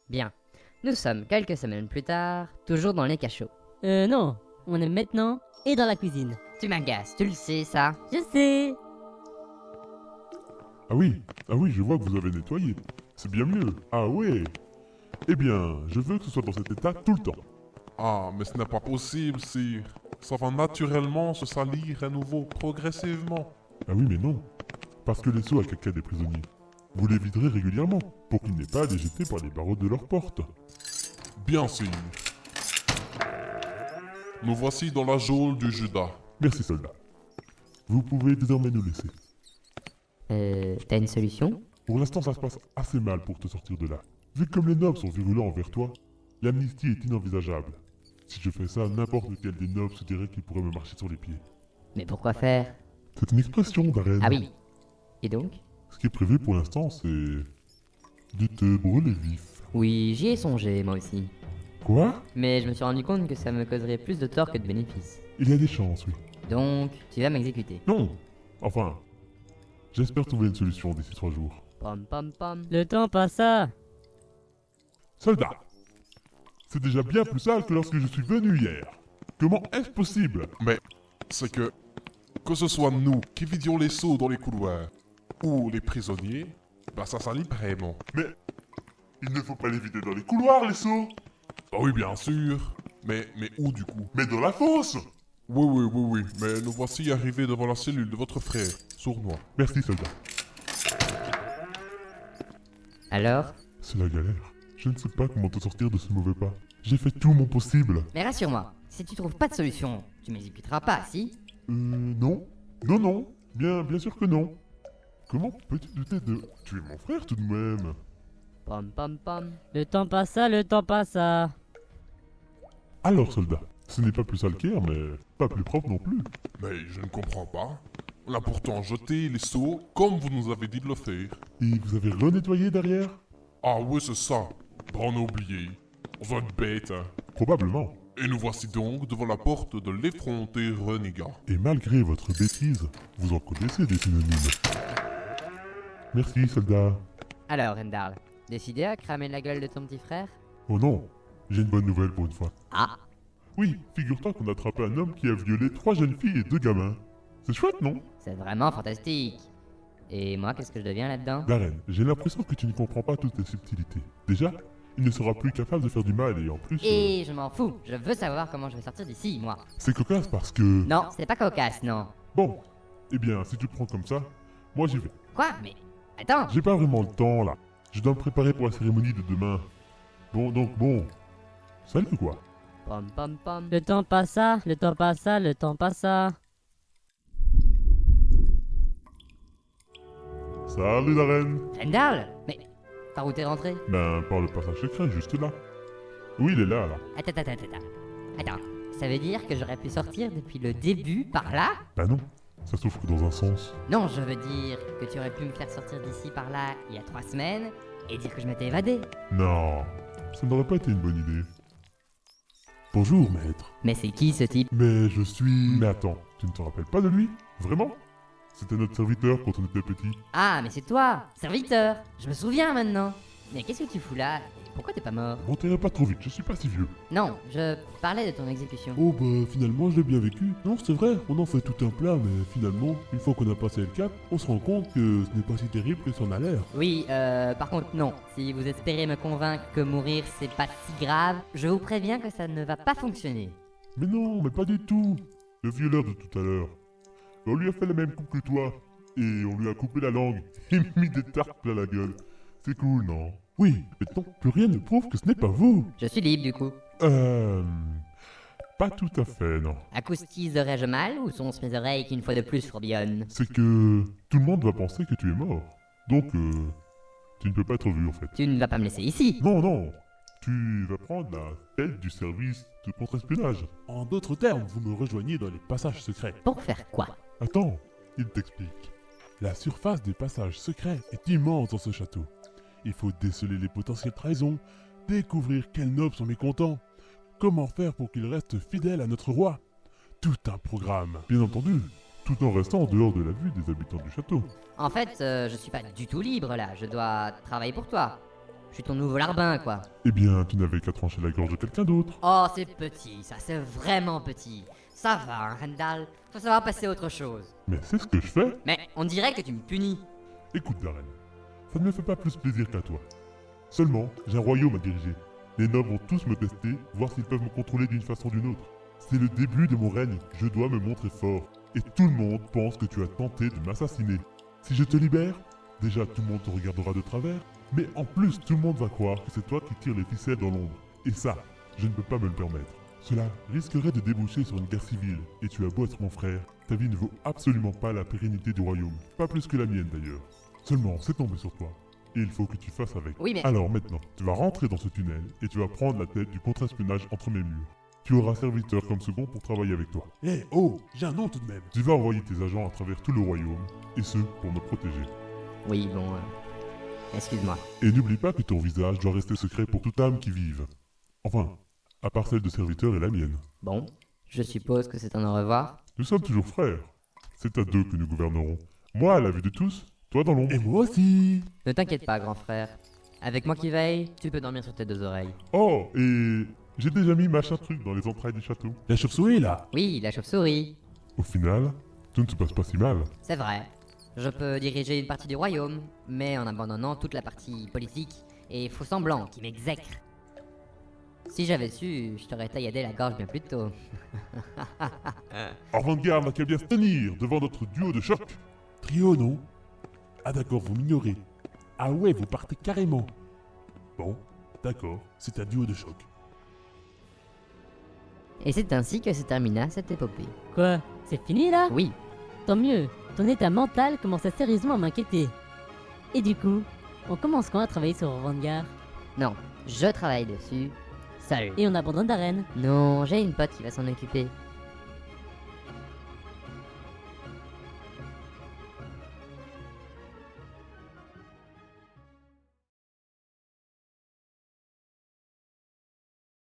Bien. Nous sommes quelques semaines plus tard, toujours dans les cachots. Non, on est maintenant et dans la cuisine. Tu m'agaces, tu le sais ça. Je sais. Ah oui, je vois que vous avez nettoyé. C'est bien mieux. Ah ouais. Eh bien, je veux que ce soit dans cet état tout le temps. Ah, mais ce n'est pas possible, sire. Ça va naturellement se salir à nouveau, progressivement. Ah oui, mais non. Parce que les seaux à caca des prisonniers, vous les viderez régulièrement pour qu'ils n'aient pas à les jeter par les barreaux de leur porte. Bien sûr. Nous voici dans la geôle du Judas. Merci, soldat. Vous pouvez désormais nous laisser. T'as une solution? Pour l'instant, ça se passe assez mal pour te sortir de là. Vu que comme les nobles sont virulents envers toi, l'amnistie est inenvisageable. Si je fais ça, n'importe lequel des nobles se dirait qu'il pourrait me marcher sur les pieds. Mais pourquoi faire? C'est une expression, Darren. Ah oui. Et donc? Ce qui est prévu pour l'instant, c'est... de te brûler vif. Oui, j'y ai songé, moi aussi. Quoi? Mais je me suis rendu compte que ça me causerait plus de tort que de bénéfices. Il y a des chances, oui. Donc, tu vas m'exécuter. Non. Enfin, j'espère trouver une solution d'ici 3 jours. Pom pom pom. Le temps passa. Soldat, c'est déjà bien plus sale que lorsque je suis venu hier. Comment est-ce possible? Mais c'est que ce soit nous qui vidions les seaux dans les couloirs, ou les prisonniers, bah ça salit vraiment. Mais il ne faut pas les vider dans les couloirs, les seaux. Bah oui, bien sûr. Mais où du coup? Mais dans la fosse. Oui, mais nous voici arrivés devant la cellule de votre frère, sournois. Merci, soldat. Alors? C'est la galère. Je ne sais pas comment te sortir de ce mauvais pas. J'ai fait tout mon possible. Mais rassure-moi, si tu trouves pas de solution, tu m'exécuteras pas, si? Non. Non. Bien sûr que non. Comment peux-tu douter de... Tu es mon frère tout de même. Pom pom pom. Le temps passa, le temps passa. Alors, soldat, ce n'est pas plus sale qu'hier, mais pas plus propre non plus. Mais je ne comprends pas. On a pourtant jeté les seaux comme vous nous avez dit de le faire. Et vous avez renettoyé derrière? Ah oui, c'est ça. Bah on a oublié. On va être bête, hein. Probablement. Et nous voici donc devant la porte de l'effronté renégat. Et malgré votre bêtise, vous en connaissez des synonymes. Merci, soldat. Alors, Rendal, décidé à cramer la gueule de ton petit frère? Oh non, j'ai une bonne nouvelle pour une fois. Ah! Oui, figure-toi qu'on a attrapé un homme qui a violé 3 jeunes filles et 2 gamins. C'est chouette, non? C'est vraiment fantastique. Et moi, qu'est-ce que je deviens là-dedans? Darren, j'ai l'impression que tu ne comprends pas toutes les subtilités. Déjà, il ne sera plus capable de faire du mal et en plus... Et je m'en fous, je veux savoir comment je vais sortir d'ici, moi. C'est cocasse parce que... Non, c'est pas cocasse, non. Bon, eh bien, si tu le prends comme ça, moi j'y vais. Quoi? Mais attends! J'ai pas vraiment le temps, là. Je dois me préparer pour la cérémonie de demain. Bon. Salut, quoi. Pom pom pom. Le temps passa, le temps passa, le temps passa. Salut, Darren. Rendal! Mais par où t'es rentré? Ben, par le passage secret, juste là. Oui, il est là. Attends, ça veut dire que j'aurais pu sortir depuis le début par là? Ben non, ça s'ouvre que dans un sens. Non, je veux dire que tu aurais pu me faire sortir d'ici par là il y a 3 semaines et dire que je m'étais évadé. Non, ça n'aurait pas été une bonne idée. Bonjour, maître. Mais c'est qui ce type? Mais je suis... Mais attends, tu ne te rappelles pas de lui? Vraiment? C'était notre serviteur quand on était petit. Ah, mais c'est toi, serviteur. Je me souviens maintenant. Mais qu'est-ce que tu fous là? Et pourquoi t'es pas mort? Monterez pas trop vite, je suis pas si vieux. Non, je parlais de ton exécution. Oh bah finalement je l'ai bien vécu. Non c'est vrai, on en fait tout un plat mais finalement, une fois qu'on a passé le cap, on se rend compte que ce n'est pas si terrible que ça en a l'air. Oui, par contre non. Si vous espérez me convaincre que mourir c'est pas si grave, je vous préviens que ça ne va pas fonctionner. Mais non, mais pas du tout. Le violeur de tout à l'heure. On lui a fait la même coupe que toi. Et on lui a coupé la langue. Et mis des tartes plein la gueule. C'est cool, non? Oui, maintenant, plus rien ne prouve que ce n'est pas vous. Je suis libre du coup. Pas tout à fait, non. Acoustiserais-je mal ou sont-ce mes oreilles qui une fois de plus fourbillonnent? C'est que tout le monde va penser que tu es mort. Donc, tu ne peux pas être vu, en fait. Tu ne vas pas me laisser ici. Non. Tu vas prendre la tête du service de contre-espionnage. En d'autres termes, vous me rejoignez dans les passages secrets. Pour faire quoi? Attends, il t'explique. La surface des passages secrets est immense dans ce château. Il faut déceler les potentielles trahisons, découvrir quels nobles sont mécontents, comment faire pour qu'ils restent fidèles à notre roi. Tout un programme. Bien entendu, tout en restant en dehors de la vue des habitants du château. En fait, je suis pas du tout libre là, je dois travailler pour toi. Je suis ton nouveau larbin, quoi. Eh bien, tu n'avais qu'à trancher la gorge de quelqu'un d'autre. Oh, c'est petit, ça, c'est vraiment petit. Ça va, hein, Rendal. Faut savoir passer à autre chose. Mais c'est ce que je fais. Mais on dirait que tu me punis. Écoute, Darren, ça ne me fait pas plus plaisir qu'à toi. Seulement, j'ai un royaume à diriger. Les nobles vont tous me tester, voir s'ils peuvent me contrôler d'une façon ou d'une autre. C'est le début de mon règne, je dois me montrer fort. Et tout le monde pense que tu as tenté de m'assassiner. Si je te libère, déjà tout le monde te regardera de travers, mais en plus tout le monde va croire que c'est toi qui tires les ficelles dans l'ombre. Et ça, je ne peux pas me le permettre. Cela risquerait de déboucher sur une guerre civile, et tu as beau être mon frère, ta vie ne vaut absolument pas la pérennité du royaume. Pas plus que la mienne d'ailleurs. Seulement, c'est tombé sur toi. Et il faut que tu fasses avec. Oui, mais... Alors maintenant, tu vas rentrer dans ce tunnel et tu vas prendre la tête du contre-espionnage entre mes murs. Tu auras serviteur comme second pour travailler avec toi. Eh oh, j'ai un nom tout de même. Tu vas envoyer tes agents à travers tout le royaume, et ce, pour me protéger. Oui, bon... Excuse-moi. Et n'oublie pas que ton visage doit rester secret pour toute âme qui vive. Enfin, à part celle de serviteur et la mienne. Bon, je suppose que c'est un au revoir. Nous sommes toujours frères. C'est à deux que nous gouvernerons. Moi à la vue de tous, toi dans l'ombre. Et moi aussi. Ne t'inquiète pas, grand frère. Avec moi qui veille, tu peux dormir sur tes deux oreilles. Oh, et j'ai déjà mis machin truc dans les entrailles du château. La chauve-souris là. Oui, la chauve-souris. Au final, tout ne se passe pas si mal. C'est vrai. Je peux diriger une partie du royaume, mais en abandonnant toute la partie politique et faux semblant qui m'exècre. Si j'avais su, je t'aurais tailladé la gorge bien plus tôt. Avant-garde n'a qu'à bien se tenir devant notre duo de choc. Trio, non? Ah d'accord, vous m'ignorez. Ah ouais, vous partez carrément. Bon, d'accord, c'est un duo de choc. Et c'est ainsi que se termina cette épopée. Quoi? C'est fini là? Oui, Tant mieux, ton état mental commence à sérieusement à m'inquiéter. Et du coup, on commence quand à travailler sur Vanguard? non, je travaille dessus, seul. Et on abandonne Darren? Non, j'ai une pote qui va s'en occuper.